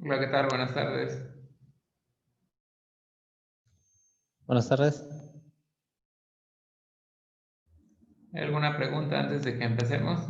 Hola, ¿qué tal? Buenas tardes. Buenas tardes. ¿Hay alguna pregunta antes de que empecemos?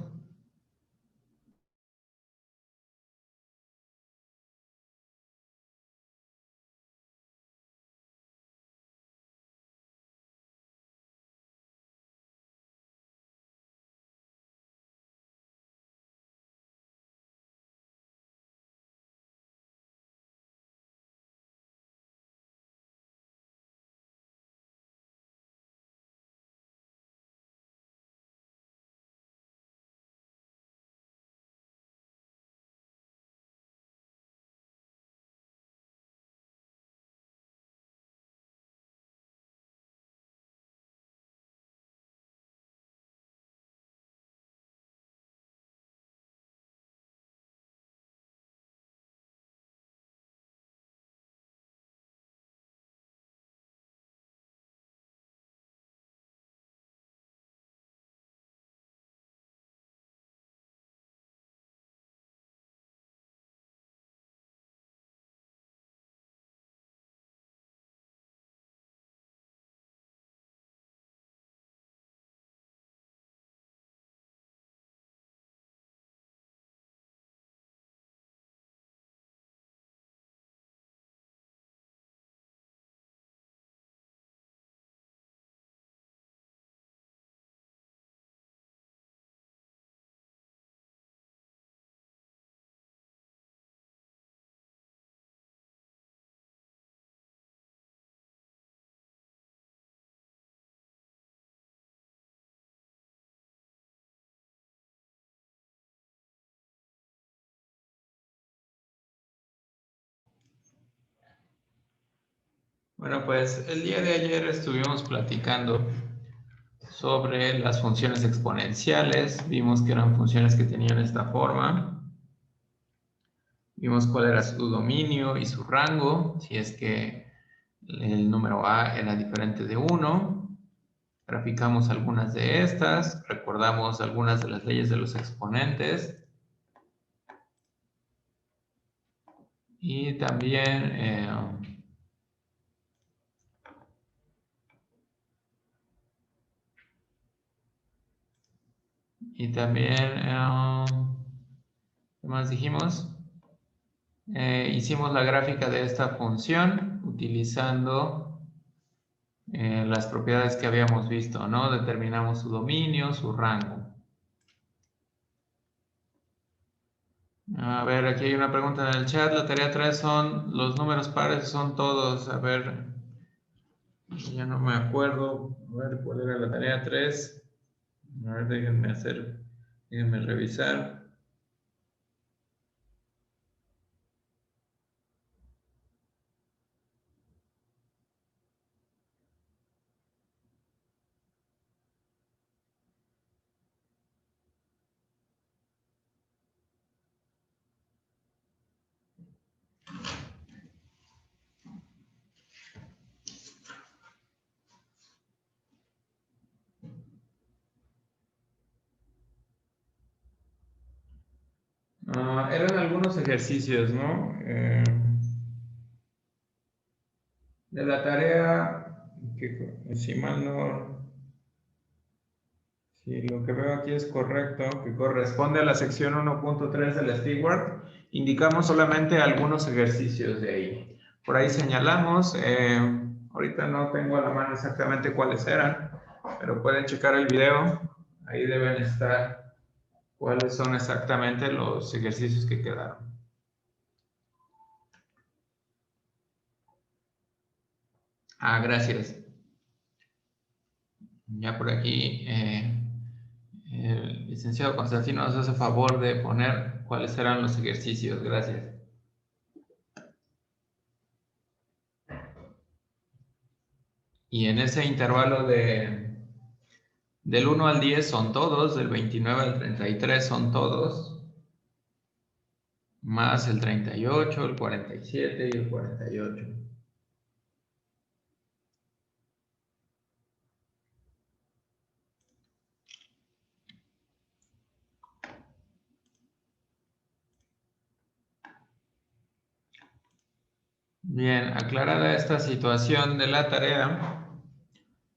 Bueno, pues el día de ayer estuvimos platicando sobre las funciones exponenciales. Vimos que eran funciones que tenían esta forma. Vimos cuál era su dominio y su rango, si es que el número a era diferente de 1. Graficamos algunas de estas, recordamos algunas de las leyes de los exponentes y también ¿qué más dijimos? Hicimos la gráfica de esta función utilizando las propiedades que habíamos visto, ¿no? Determinamos su dominio, su rango. A ver, aquí hay una pregunta en el chat. La tarea 3 son los números pares, son todos. A ver, ya no me acuerdo. A ver, ¿cuál era la tarea 3? A ver, déjenme revisar. Eran algunos ejercicios, ¿no? De la tarea, que si mal no, si lo que veo aquí es correcto, que corresponde a la sección 1.3 del Steward, indicamos solamente algunos ejercicios de ahí. Por ahí señalamos, ahorita no tengo a la mano exactamente cuáles eran, pero pueden checar el video, ahí deben estar cuáles son exactamente los ejercicios que quedaron. Gracias. Ya por aquí el licenciado Constantino nos hace favor de poner cuáles eran los ejercicios. Gracias. Y en ese intervalo del 1 al 10 son todos, del 29 al 33 son todos, más el 38, el 47 y el 48. Bien, aclarada esta situación de la tarea,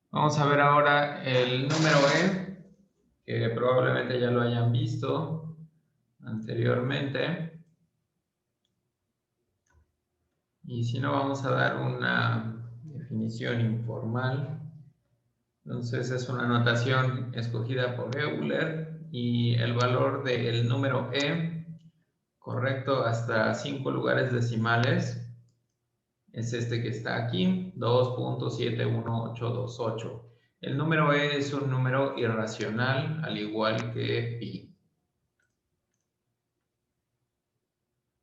vamos a ver ahora el número E, que probablemente ya lo hayan visto anteriormente. Y si no, vamos a dar una definición informal. Entonces es una notación escogida por Euler y el valor del número E, correcto hasta 5 lugares decimales, es este que está aquí, 2.71828. El número E es un número irracional, al igual que pi.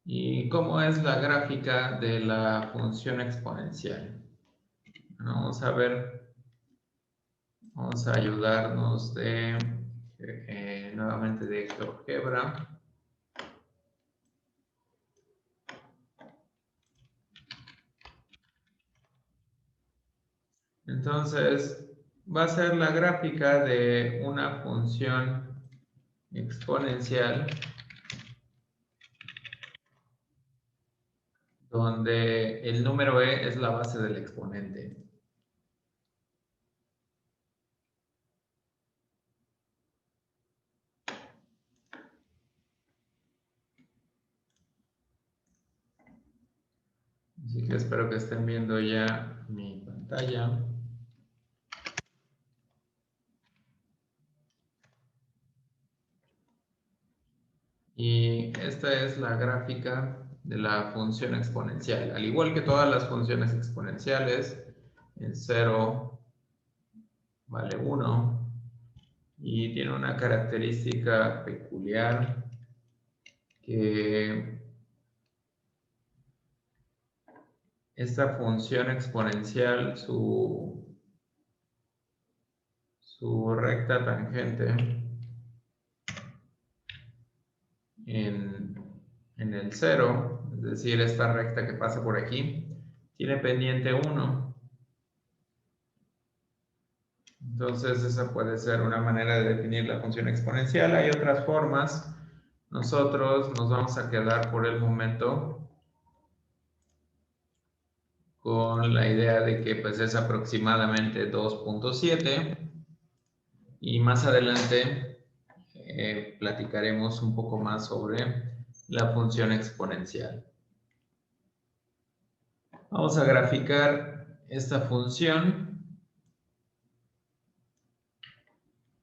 ¿Y cómo es la gráfica de la función exponencial? Vamos a ver, vamos a ayudarnos de nuevamente de GeoGebra. Entonces, va a ser la gráfica de una función exponencial donde el número e es la base del exponente. Así que espero que estén viendo ya mi pantalla. Y esta es la gráfica de la función exponencial. Al igual que todas las funciones exponenciales, el 0 vale 1 y tiene una característica peculiar que esta función exponencial, su recta tangente en el 0, es decir, esta recta que pasa por aquí, tiene pendiente 1. Entonces, esa puede ser una manera de definir la función exponencial. Hay otras formas. Nosotros nos vamos a quedar por el momento con la idea de que pues, es aproximadamente 2.7 y más adelante platicaremos un poco más sobre la función exponencial. Vamos a graficar esta función.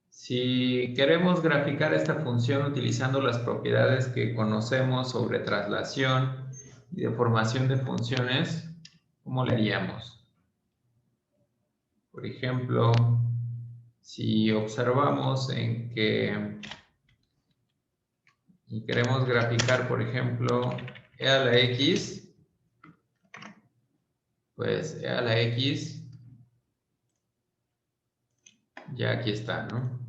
Si queremos graficar esta función utilizando las propiedades que conocemos sobre traslación y deformación de funciones, ¿cómo le haríamos? Por ejemplo, si observamos en que y queremos graficar, por ejemplo, e a la x, pues e a la x, ya aquí está, ¿no?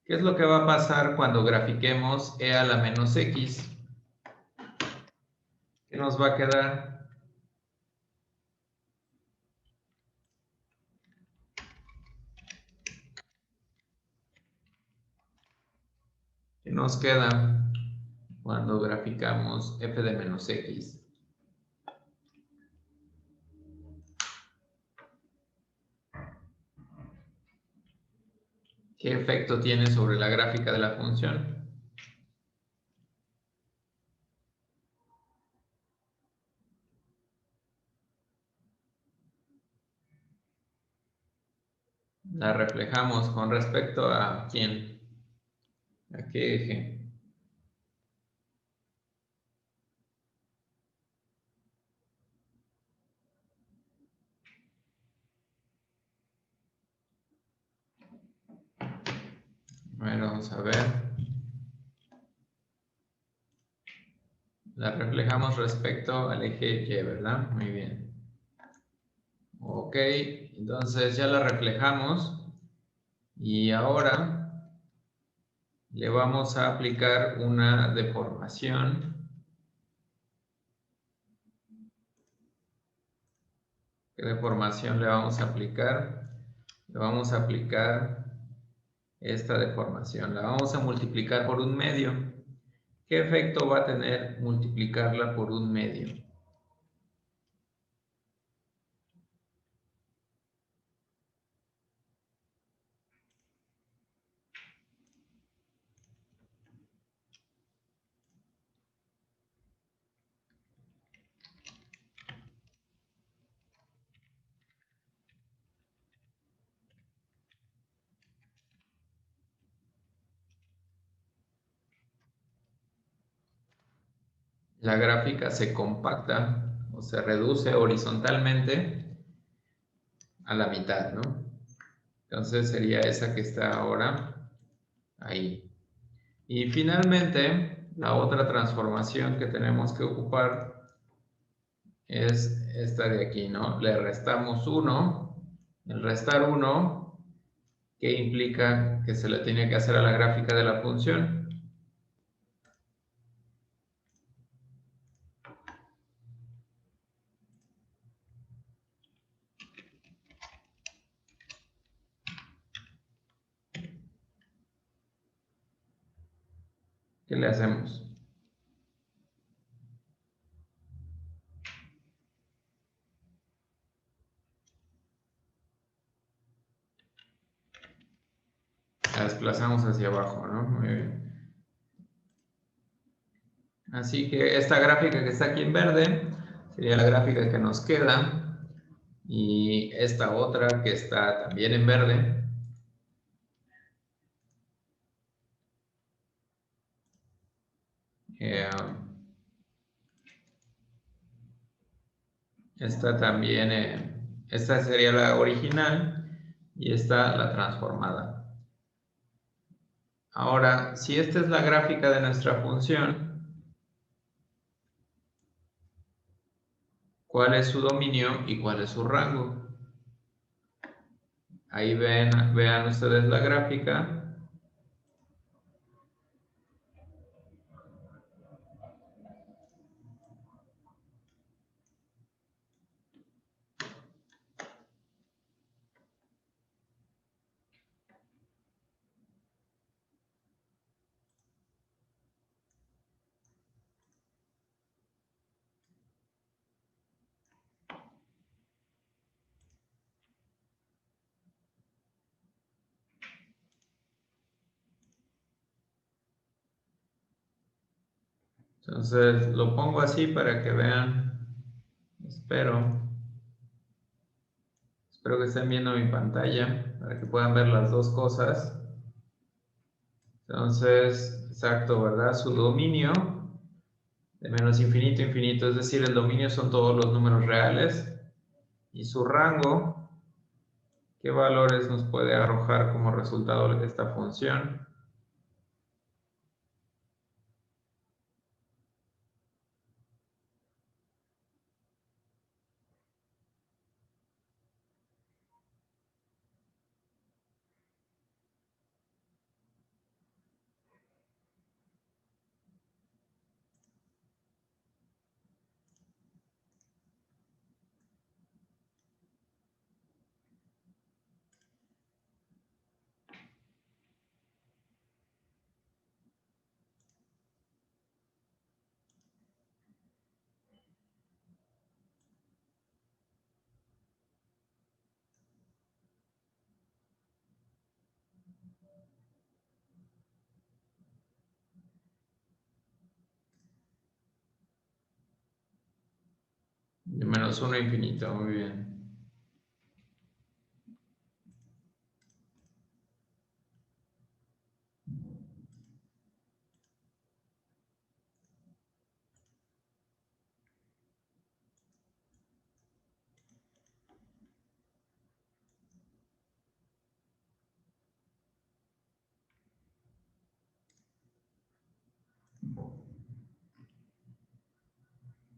¿Qué es lo que va a pasar cuando grafiquemos e a la menos x? ¿Qué nos va a quedar? ¿Qué nos queda cuando graficamos f de menos x? ¿Qué efecto tiene sobre la gráfica de la función? La reflejamos con respecto a quién, a qué eje. Bueno, vamos a ver. La reflejamos respecto al eje Y, ¿verdad? Muy bien. Ok, entonces ya la reflejamos y ahora le vamos a aplicar una deformación. ¿Qué deformación le vamos a aplicar? Le vamos a aplicar esta deformación. La vamos a multiplicar por un medio. ¿Qué efecto va a tener multiplicarla por un medio? la gráfica se compacta o se reduce horizontalmente a la mitad, ¿no? Entonces sería esa que está ahora ahí. Y finalmente, la otra transformación que tenemos que ocupar es esta de aquí, ¿no? Le restamos 1. El restar 1, ¿qué implica? Que se le tiene que hacer a la gráfica de la función. ¿Qué le hacemos? La desplazamos hacia abajo, ¿no? Muy bien. Así que esta gráfica que está aquí en verde sería la gráfica que nos queda. Y esta otra que está también en verde. Esta también, esta sería la original y esta la transformada. Ahora, si esta es la gráfica de nuestra función, ¿cuál es su dominio y cuál es su rango? Ahí vean ustedes la gráfica. Entonces, lo pongo así para que vean. Espero que estén viendo mi pantalla para que puedan ver las dos cosas. Entonces, exacto, ¿verdad? Su dominio de menos infinito a infinito, es decir, el dominio son todos los números reales. Y su rango, ¿qué valores nos puede arrojar como resultado de esta función? De menos 1 a infinito, muy bien.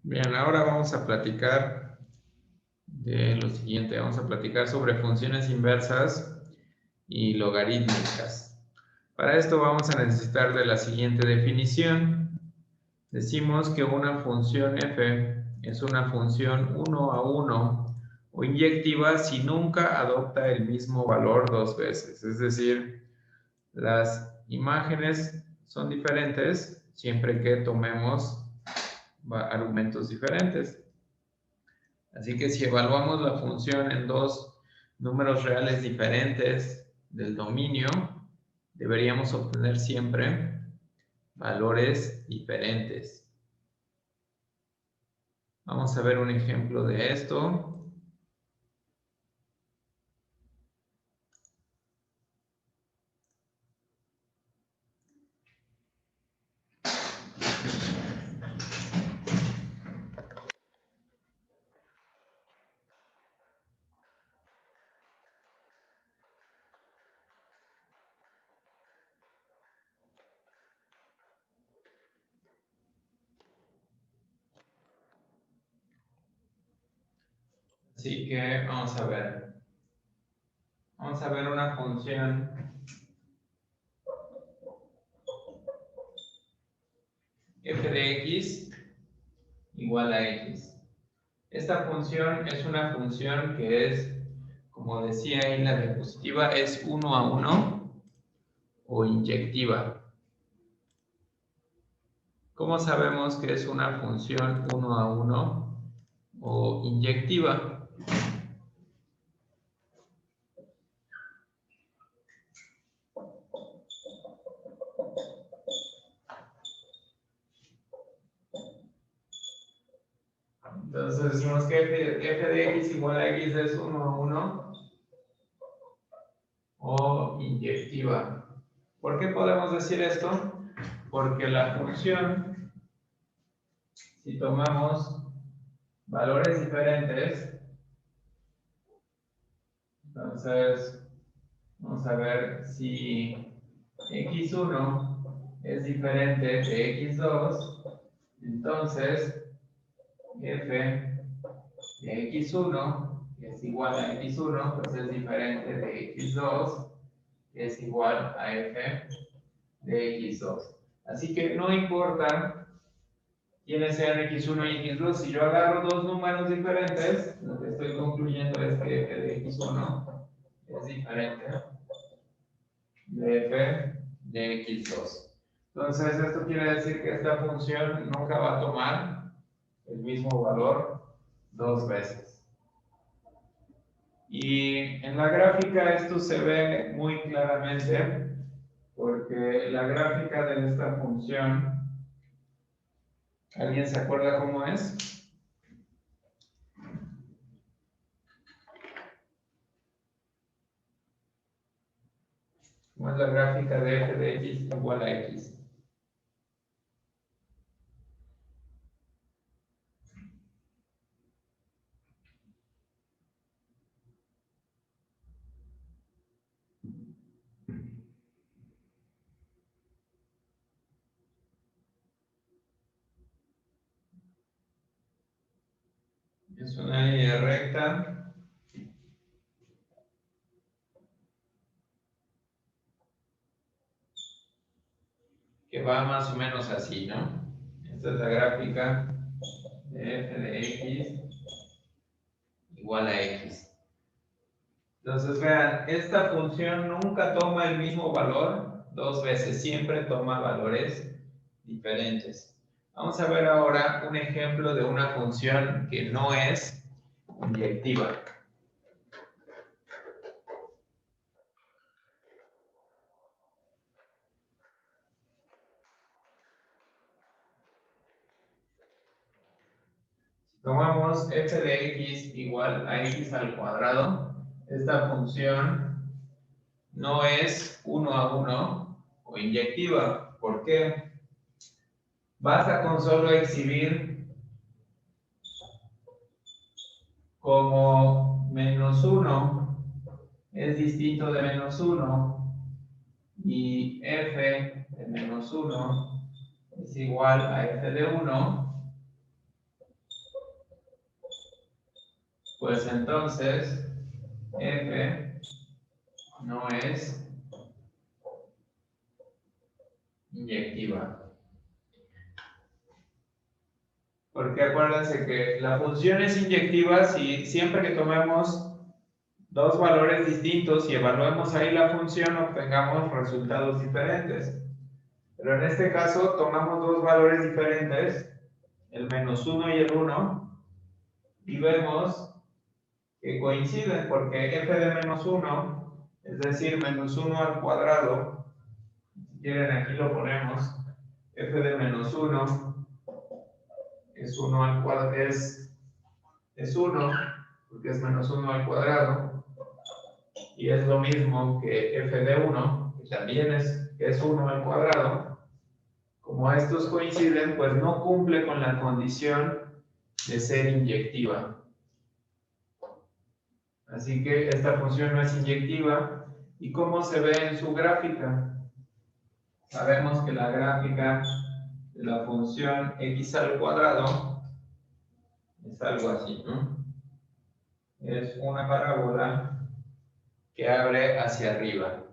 Bien, ahora vamos a platicar de lo siguiente. Vamos a platicar sobre funciones inversas y logarítmicas. Para esto vamos a necesitar de la siguiente definición. Decimos que una función f es una función 1 a 1 o inyectiva si nunca adopta el mismo valor dos veces. Es decir, las imágenes son diferentes siempre que tomemos argumentos diferentes. Así que si evaluamos la función en dos números reales diferentes del dominio, deberíamos obtener siempre valores diferentes. Vamos a ver un ejemplo de esto. Así que vamos a ver. Vamos a ver una función f de x igual a x. Esta función es una función que es, como decía ahí la diapositiva, es 1 a 1 o inyectiva. ¿Cómo sabemos que es una función 1 a 1 o inyectiva? Entonces decimos que f de x igual a x es 1 a 1 o inyectiva. ¿Por qué podemos decir esto? Porque la función, si tomamos valores diferentes, entonces vamos a ver si x1 es diferente de x2, entonces f de x1 es igual a x1, pues es diferente de x2, es igual a f de x2. Así que no importa quiénes sean x1 y x2, si yo agarro dos números diferentes, lo que estoy concluyendo es que f de x1 es diferente de f de x2. Entonces, esto quiere decir que esta función nunca va a tomar el mismo valor dos veces. Y en la gráfica esto se ve muy claramente, porque la gráfica de esta función, ¿alguien se acuerda cómo es? ¿Cómo es la gráfica de f de x igual a x? Es una línea recta que va más o menos así, ¿no? Esta es la gráfica de f de x igual a x. Entonces, vean, esta función nunca toma el mismo valor dos veces, siempre toma valores diferentes. Vamos a ver ahora un ejemplo de una función que no es inyectiva. Tomamos f de x igual a x al cuadrado. Esta función no es 1 a 1 o inyectiva. ¿Por qué? Basta con solo exhibir como menos 1 es distinto de menos 1 y f de menos 1 es igual a f de 1, pues entonces f no es inyectiva. Porque acuérdense que la función es inyectiva si siempre que tomemos dos valores distintos y evaluemos ahí la función obtengamos resultados diferentes. Pero en este caso tomamos dos valores diferentes, el menos 1 y el 1, y vemos que coinciden porque f de menos 1, es decir, menos 1 al cuadrado, si quieren aquí lo ponemos, f de menos 1 es 1 al cuadrado, es 1, porque es menos 1 al cuadrado, y es lo mismo que f de 1, que también es 1 al cuadrado. Como estos coinciden, pues no cumple con la condición de ser inyectiva. Así que esta función no es inyectiva. ¿Y cómo se ve en su gráfica? Sabemos que la gráfica de la función x al cuadrado es algo así, ¿no? es una parábola que abre hacia arriba.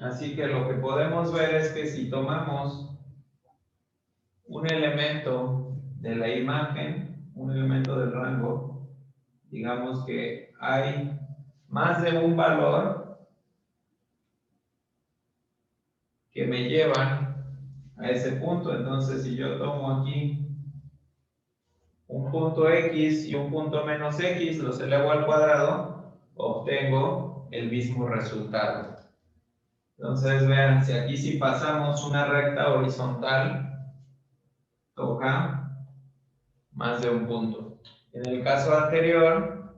Así que lo que podemos ver es que si tomamos un elemento de la imagen, un elemento del rango, digamos que hay más de un valor que me llevan a ese punto. Entonces, si yo tomo aquí un punto X y un punto menos X, los elevo al cuadrado, obtengo el mismo resultado. Entonces, vean, si aquí si pasamos una recta horizontal, toca más de un punto. En el caso anterior,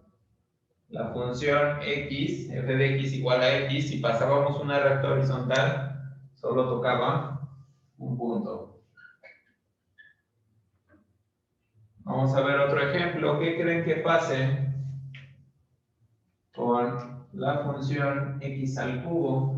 la función x, f de x igual a x, si pasábamos una recta horizontal, solo tocaba un punto. Vamos a ver otro ejemplo. ¿Qué creen que pase con la función x al cubo?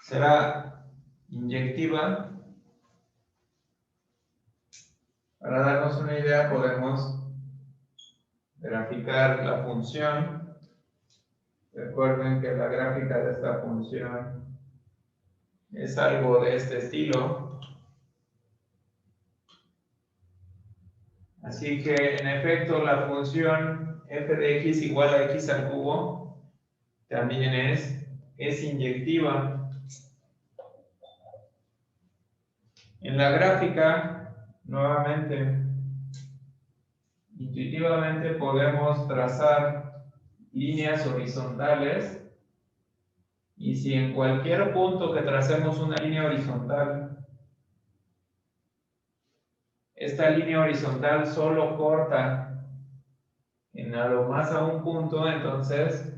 Será inyectiva. Para darnos una idea, podemos graficar la función. Recuerden que la gráfica de esta función es algo de este estilo. Así que, en efecto, la función f de x igual a x al cubo también es inyectiva. En la gráfica, nuevamente, intuitivamente podemos trazar líneas horizontales, y si en cualquier punto que tracemos una línea horizontal, esta línea horizontal solo corta en a lo más a un punto, entonces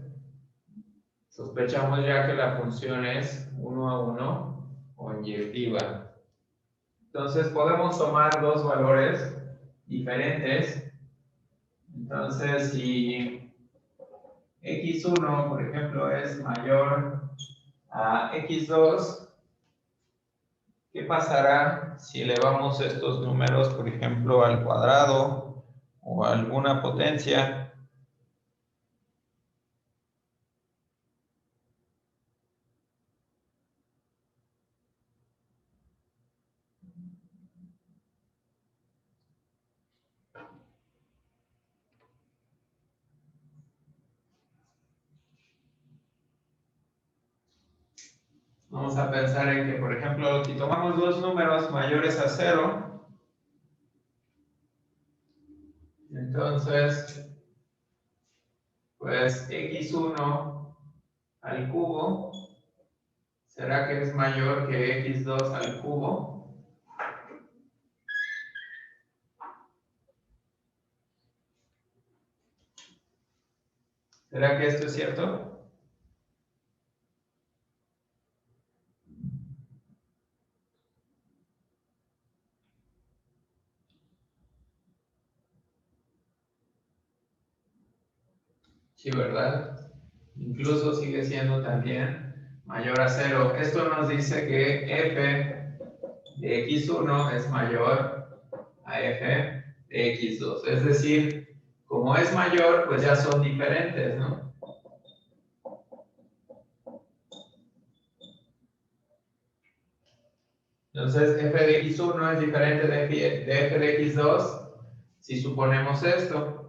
sospechamos ya que la función es 1 a 1 o inyectiva. Entonces podemos tomar dos valores diferentes. Entonces, si x1, por ejemplo, es mayor a x2, ¿qué pasará si elevamos estos números, por ejemplo, al cuadrado o a alguna potencia? Vamos a pensar en que, por ejemplo, si tomamos dos números mayores a 0, entonces, pues x1 al cubo, ¿será que es mayor que x2 al cubo? ¿Será que esto es cierto? Sí, ¿verdad? Incluso sigue siendo también mayor a 0. Esto nos dice que f de x1 es mayor a f de x2. Es decir, como es mayor, pues ya son diferentes, ¿no? Entonces, f de x1 es diferente de f de x2 si suponemos esto.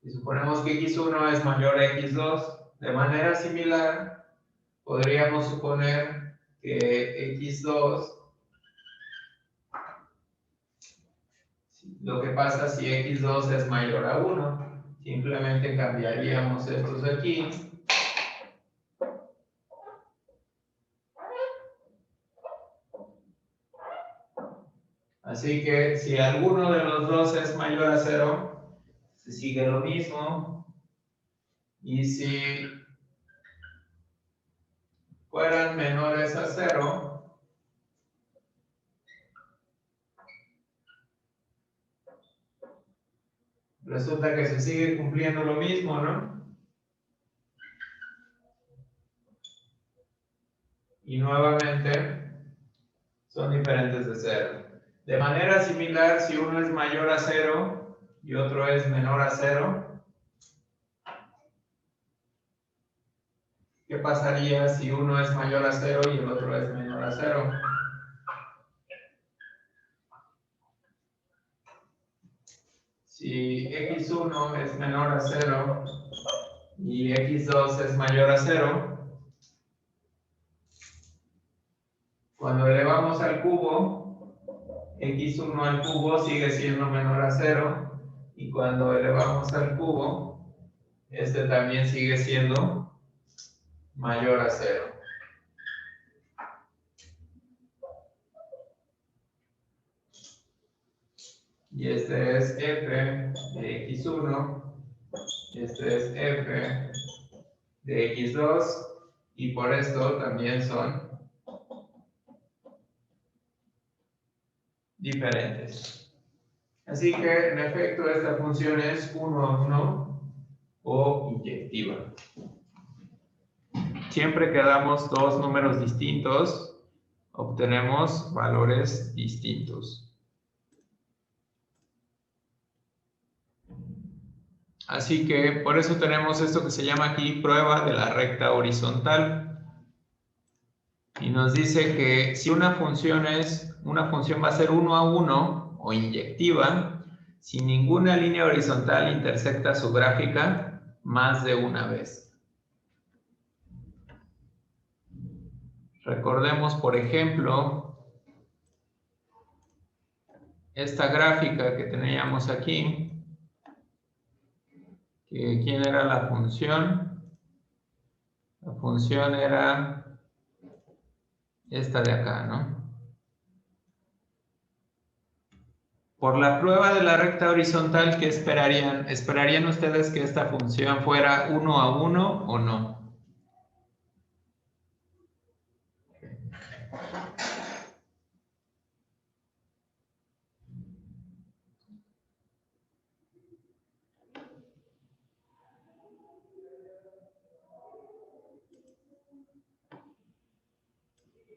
Si suponemos que x1 es mayor a x2, de manera similar, podríamos suponer que x2, lo que pasa si x2 es mayor a 1, simplemente cambiaríamos estos de aquí. Así que si alguno de los dos es mayor a 0, se sigue lo mismo. Y si fueran menores a 0, resulta que se sigue cumpliendo lo mismo, ¿no? Y nuevamente son diferentes de 0. De manera similar, si uno es mayor a 0 y otro es menor a 0, ¿qué pasaría si uno es mayor a 0 y el otro es menor a 0? Si x1 es menor a 0 y x2 es mayor a 0, cuando elevamos al cubo, x1 al cubo sigue siendo menor a 0, y cuando elevamos al cubo, este también sigue siendo mayor a 0. Y este es f de x1, este es f de x2, y por esto también son diferentes. Así que, en efecto, esta función es 1 a 1 o inyectiva. Siempre que damos dos números distintos, obtenemos valores distintos. Así que por eso tenemos esto que se llama aquí prueba de la recta horizontal. Y nos dice que si una función va a ser 1 a 1 o inyectiva, si ninguna línea horizontal intersecta su gráfica más de una vez. Recordemos, por ejemplo, esta gráfica que teníamos aquí, que ¿quién era la función? La función era esta de acá, ¿no? Por la prueba de la recta horizontal, ¿qué esperarían? ¿Esperarían ustedes que esta función fuera 1 a 1 o no?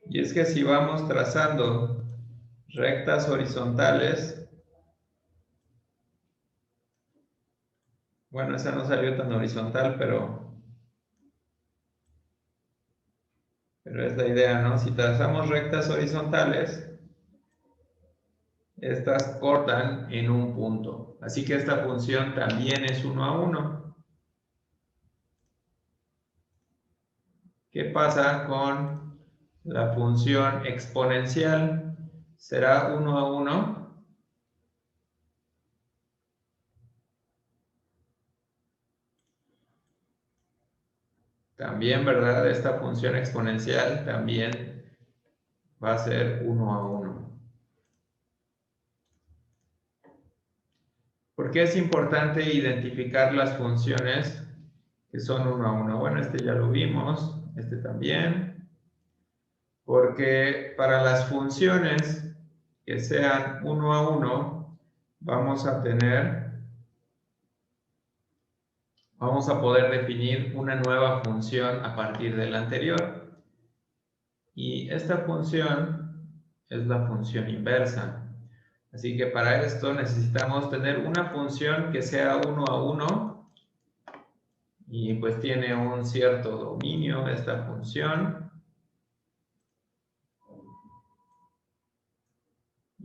Y es que si vamos trazando rectas horizontales, bueno, esa no salió tan horizontal, pero es la idea, ¿no? Si trazamos rectas horizontales, estas cortan en un punto. Así que esta función también es 1 a 1. ¿Qué pasa con la función exponencial? ¿Será 1 a 1? También, ¿verdad? Esta función exponencial también va a ser 1 a 1. ¿Por qué es importante identificar las funciones que son 1 a 1? Bueno, este ya lo vimos, este también. Porque para las funciones que sean 1 a 1, vamos a poder definir una nueva función a partir de la anterior. Y esta función es la función inversa. Así que para esto necesitamos tener una función que sea 1 a 1 y pues tiene un cierto dominio esta función.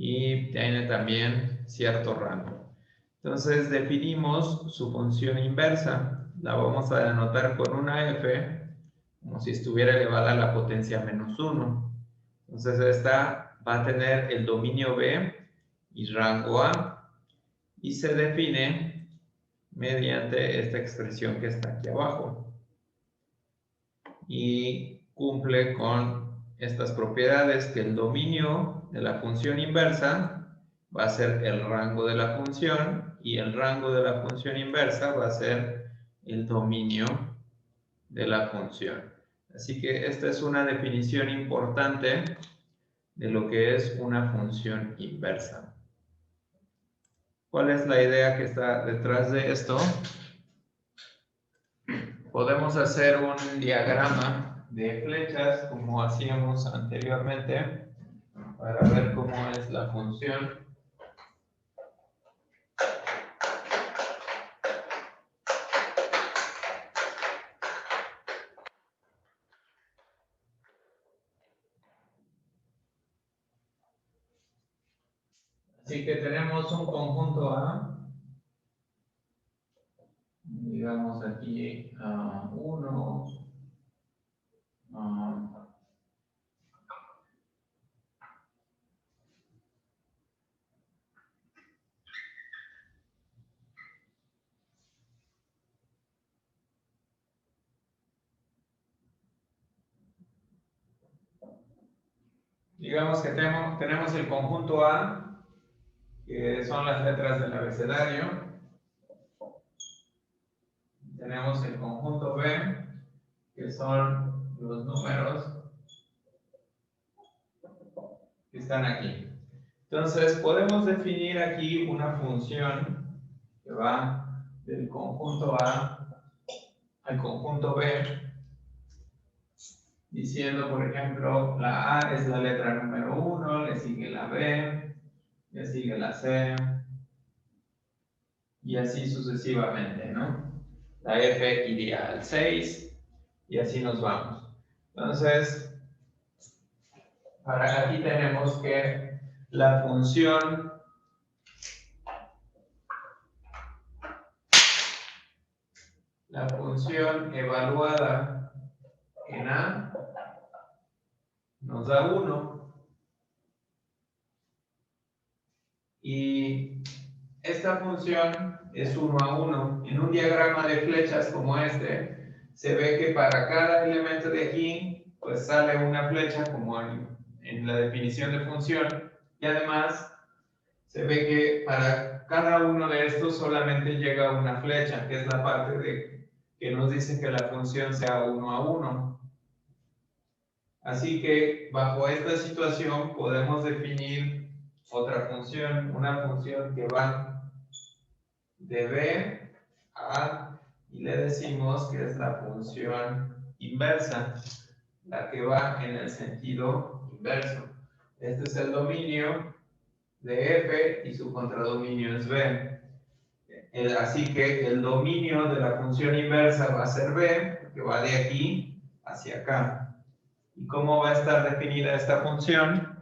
Y tiene también cierto rango. Entonces definimos su función inversa. La vamos a denotar con una f, como si estuviera elevada a la potencia menos 1. Entonces esta va a tener el dominio b y rango a, y se define mediante esta expresión que está aquí abajo. Y cumple con estas propiedades, que el dominio de la función inversa va a ser el rango de la función y el rango de la función inversa va a ser el dominio de la función. Así que esta es una definición importante de lo que es una función inversa. ¿Cuál es la idea que está detrás de esto? Podemos hacer un diagrama de flechas como hacíamos anteriormente para ver cómo es la función. Así que tenemos un conjunto A, digamos aquí 1, digamos que tenemos el conjunto A, que son las letras del abecedario. Tenemos el conjunto B, que son los números que están aquí. Entonces, podemos definir aquí una función que va del conjunto A al conjunto B, diciendo, por ejemplo, la A es la letra número 1, le sigue la B, le sigue la C, y así sucesivamente, ¿no? La F iría al 6, y así nos vamos. Entonces, para aquí tenemos que la función evaluada en A nos da 1. Y esta función es 1 a 1. En un diagrama de flechas como este, se ve que para cada elemento de aquí, pues sale una flecha como en la definición de función. Y además, se ve que para cada uno de estos solamente llega una flecha, que es la parte que nos dice que la función sea 1 a 1. Así que bajo esta situación podemos definir otra función, una función que va de B a A, y le decimos que es la función inversa, la que va en el sentido inverso. Este es el dominio de F y su contradominio es B. Así que el dominio de la función inversa va a ser B, que va de aquí hacia acá. ¿Y cómo va a estar definida esta función?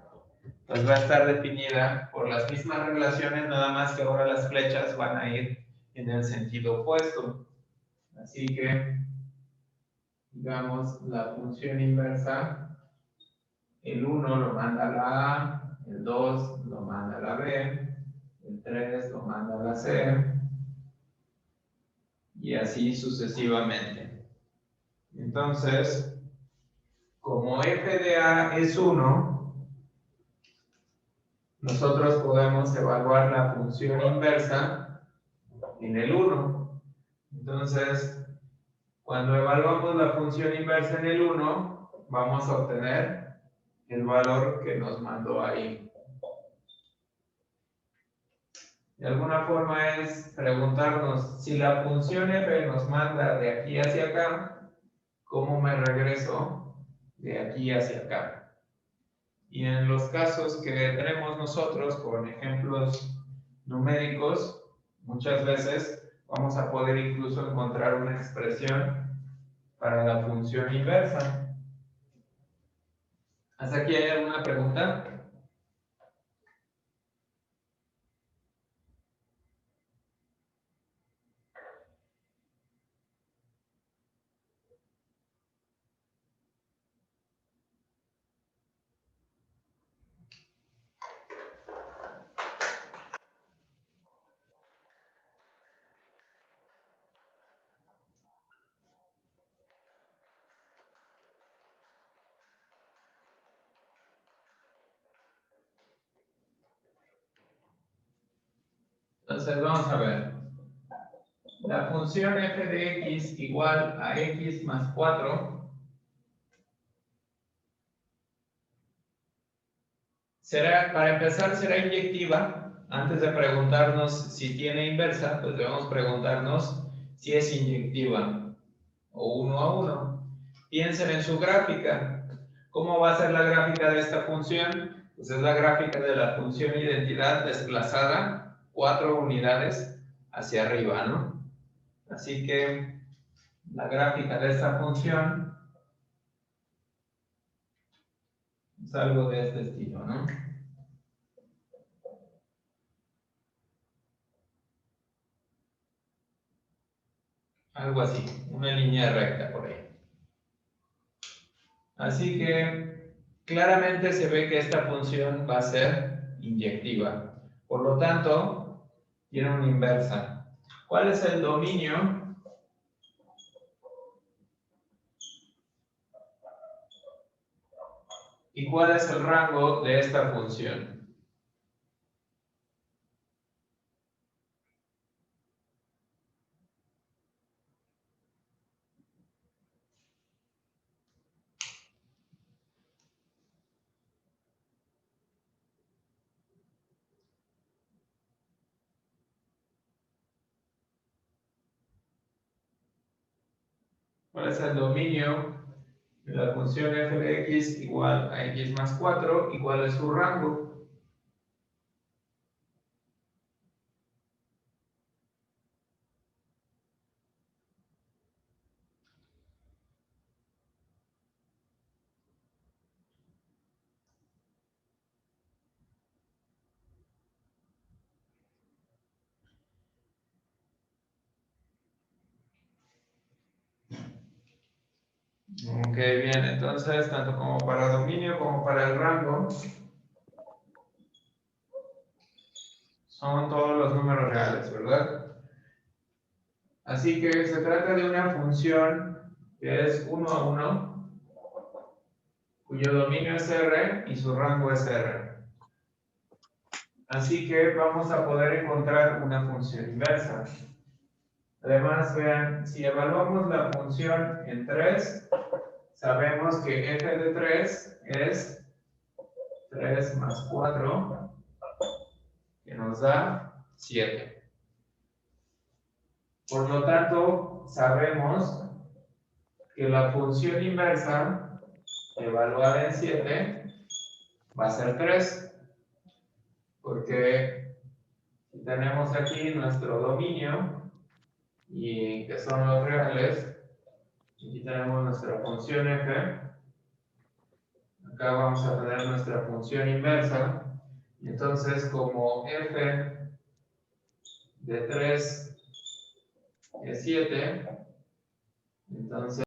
Pues va a estar definida por las mismas relaciones, nada más que ahora las flechas van a ir en el sentido opuesto. Así que, digamos, la función inversa, el 1 lo manda a la A, el 2 lo manda a la B, el 3 lo manda a la C, y así sucesivamente. Entonces, como f de A es 1, nosotros podemos evaluar la función inversa en el 1. Entonces, cuando evaluamos la función inversa en el 1, vamos a obtener el valor que nos mandó ahí. De alguna forma es preguntarnos, si la función f nos manda de aquí hacia acá, ¿cómo me regreso de aquí hacia acá? Y en los casos que tenemos nosotros con ejemplos numéricos, muchas veces vamos a poder incluso encontrar una expresión para la función inversa. ¿Hasta aquí hay alguna pregunta? Entonces vamos a ver. La función f de x igual a x más 4 será, para empezar, será inyectiva, antes de preguntarnos si tiene inversa, pues debemos preguntarnos si es inyectiva o 1 a 1. Piensen en su gráfica. ¿Cómo va a ser la gráfica de esta función? Pues es la gráfica de la función identidad desplazada 4 unidades hacia arriba, ¿no? Así que la gráfica de esta función es algo de este estilo, ¿no? Algo así, una línea recta por ahí. Así que claramente se ve que esta función va a ser inyectiva. Por lo tanto, tiene una inversa. ¿Cuál es el dominio? ¿Y cuál es el rango de esta función? ¿Cuál es el dominio de la función f de x igual a x más 4? ¿Y cuál es su rango? Ok, bien, entonces, tanto como para dominio como para el rango, son todos los números reales, ¿verdad? Así que se trata de una función que es 1 a 1, cuyo dominio es R y su rango es R. Así que vamos a poder encontrar una función inversa. Además, vean, si evaluamos la función en 3, sabemos que f de 3 es 3 más 4, que nos da 7. Por lo tanto, sabemos que la función inversa evaluada en 7 va a ser 3, porque si tenemos aquí nuestro dominio, y que son los reales, aquí tenemos nuestra función f, acá vamos a tener nuestra función inversa, y entonces como f de 3 es 7, entonces